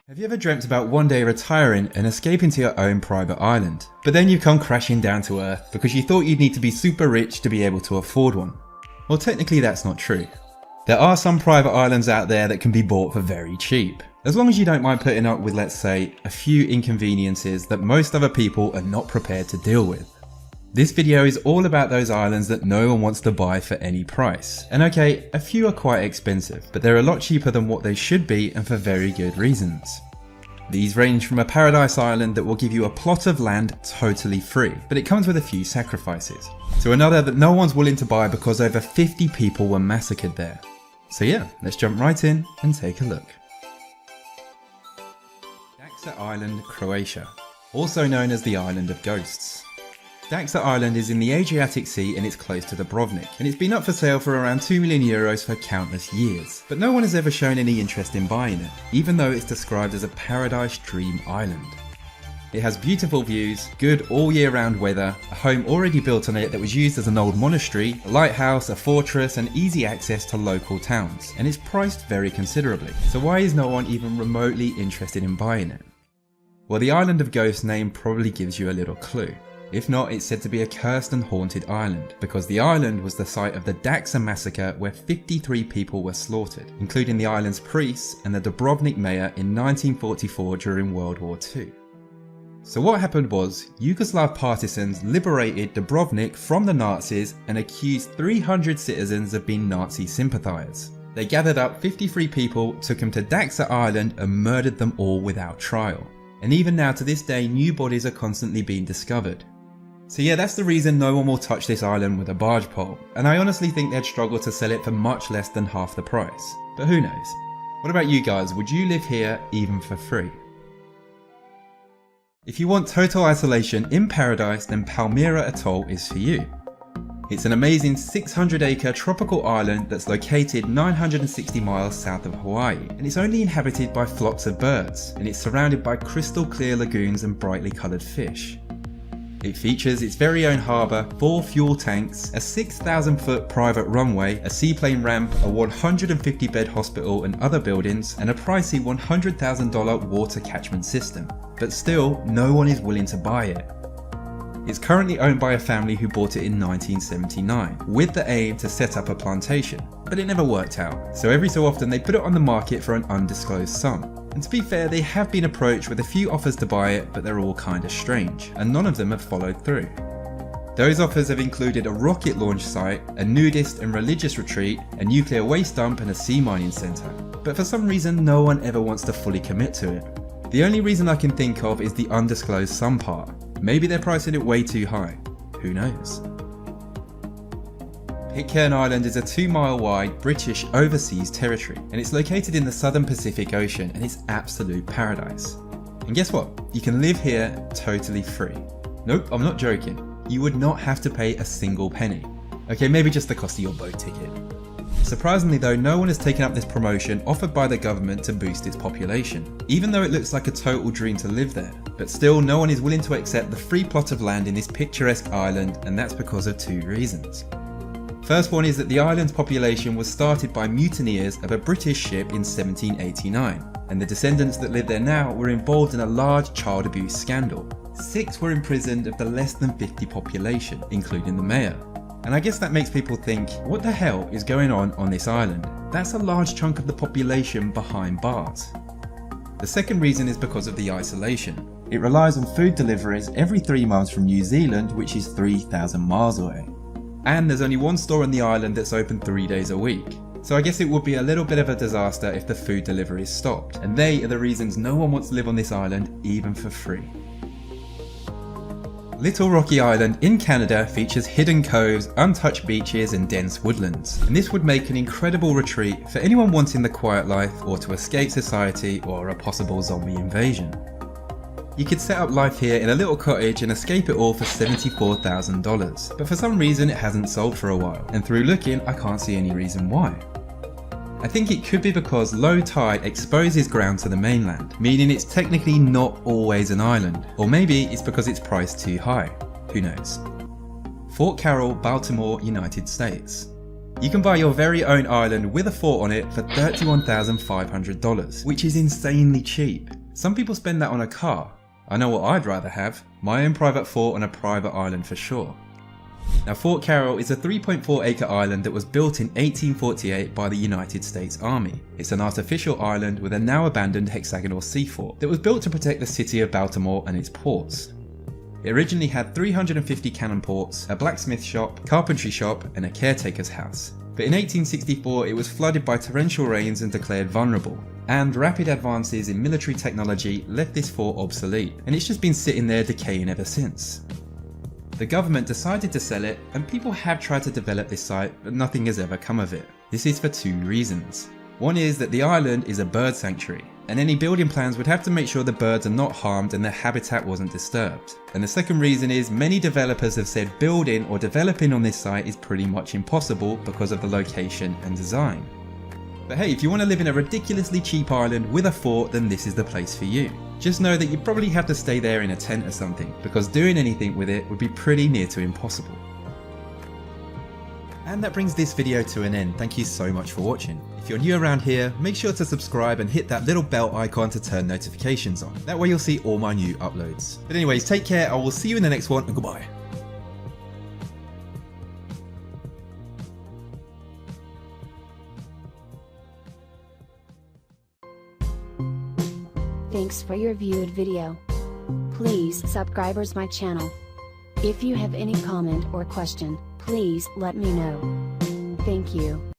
Have you ever dreamt about one day retiring and escaping to your own private island? But then you come crashing down to Earth because you thought you'd need to be super rich to be able to afford one. Well, technically that's not true. There are some private islands out there that can be bought for very cheap, as long as you don't mind putting up with, let's say, a few inconveniences that most other people are not prepared to deal with. This video is all about those islands that no one wants to buy for any price. And okay, a few are quite expensive, but they're a lot cheaper than what they should be, and for very good reasons. These range from a paradise island that will give you a plot of land totally free, but it comes with a few sacrifices, to another that no one's willing to buy because over 50 people were massacred there. So yeah, let's jump right in and take a look. Daxa Island, Croatia, also known as the Island of Ghosts. Daxa Island is in the Adriatic Sea and it's close to Dubrovnik, and it's been up for sale for around €2 million for countless years, but no one has ever shown any interest in buying it, even though it's described as a paradise dream island. It has beautiful views, good all year round weather, a home already built on it that was used as an old monastery, a lighthouse, a fortress, and easy access to local towns, and it's priced very considerably. So why is no one even remotely interested in buying it? Well, the Island of Ghosts name probably gives you a little clue. If not, it's said to be a cursed and haunted island, because the island was the site of the Daxa massacre where 53 people were slaughtered, including the island's priests and the Dubrovnik mayor in 1944 during World War II. So what happened was, Yugoslav partisans liberated Dubrovnik from the Nazis and accused 300 citizens of being Nazi sympathisers. They gathered up 53 people, took them to Daxa Island and murdered them all without trial. And even now to this day, new bodies are constantly being discovered. So yeah, that's the reason no one will touch this island with a barge pole, and I honestly think they'd struggle to sell it for much less than half the price. But who knows? What about you guys? Would you live here even for free? If you want total isolation in paradise, then Palmyra Atoll is for you. It's an amazing 600-acre tropical island that's located 960 miles south of Hawaii, and it's only inhabited by flocks of birds, and it's surrounded by crystal clear lagoons and brightly coloured fish. It features its very own harbour, 4 fuel tanks, a 6,000-foot private runway, a seaplane ramp, a 150-bed hospital and other buildings, and a pricey $100,000 water catchment system. But still, no one is willing to buy it. It's currently owned by a family who bought it in 1979, with the aim to set up a plantation, but it never worked out, so every so often they put it on the market for an undisclosed sum. And to be fair, they have been approached with a few offers to buy it, but they're all kinda strange, and none of them have followed through. Those offers have included a rocket launch site, a nudist and religious retreat, a nuclear waste dump and a sea mining centre, but for some reason no one ever wants to fully commit to it. The only reason I can think of is the undisclosed sum part. Maybe they're pricing it way too high, who knows. Pitcairn Island is a 2-mile wide British overseas territory, and it's located in the southern Pacific Ocean, and it's absolute paradise. And guess what? You can live here totally free. Nope, I'm not joking. You would not have to pay a single penny. Okay, maybe just the cost of your boat ticket. Surprisingly though, no one has taken up this promotion offered by the government to boost its population, even though it looks like a total dream to live there. But still, no one is willing to accept the free plot of land in this picturesque island, and that's because of 2 reasons. First one is that the island's population was started by mutineers of a British ship in 1789, and the descendants that live there now were involved in a large child abuse scandal. 6 were imprisoned of the less than 50 population, including the mayor. And I guess that makes people think, what the hell is going on this island? That's a large chunk of the population behind bars. The second reason is because of the isolation. It relies on food deliveries every 3 months from New Zealand, which is 3,000 miles away. And there's only 1 store on the island that's open 3 days a week. So I guess it would be a little bit of a disaster if the food delivery is stopped. And they are the reasons no one wants to live on this island, even for free. Little Rocky Island in Canada features hidden coves, untouched beaches and dense woodlands, and this would make an incredible retreat for anyone wanting the quiet life or to escape society or a possible zombie invasion. You could set up life here in a little cottage and escape it all for $74,000, but for some reason it hasn't sold for a while, and through looking I can't see any reason why. I think it could be because low tide exposes ground to the mainland, meaning it's technically not always an island, or maybe it's because it's priced too high, who knows. Fort Carroll, Baltimore, United States. You can buy your very own island with a fort on it for $31,500, which is insanely cheap. Some people spend that on a car. I know what I'd rather have, my own private fort on a private island for sure. Now Fort Carroll is a 3.4 acre island that was built in 1848 by the United States Army. It's an artificial island with a now abandoned hexagonal sea fort that was built to protect the city of Baltimore and its ports. It originally had 350 cannon ports, a blacksmith shop, carpentry shop and a caretaker's house. But in 1864 it was flooded by torrential rains and declared vulnerable. And rapid advances in military technology left this fort obsolete, and it's just been sitting there decaying ever since. The government decided to sell it, and people have tried to develop this site, but nothing has ever come of it. This is for two reasons. One is that the island is a bird sanctuary, and any building plans would have to make sure the birds are not harmed and their habitat wasn't disturbed. And the second reason is many developers have said building or developing on this site is pretty much impossible because of the location and design. But hey, if you want to live in a ridiculously cheap island with a fort, then this is the place for you. Just know that you probably have to stay there in a tent or something, because doing anything with it would be pretty near to impossible. And that brings this video to an end. Thank you so much for watching. If you're new around here, make sure to subscribe and hit that little bell icon to turn notifications on. That way you'll see all my new uploads. But anyways, take care, I will see you in the next one, and goodbye. Thanks for your viewed video. Please subscribers my channel. If you have any comment or question, please let me know. Thank you.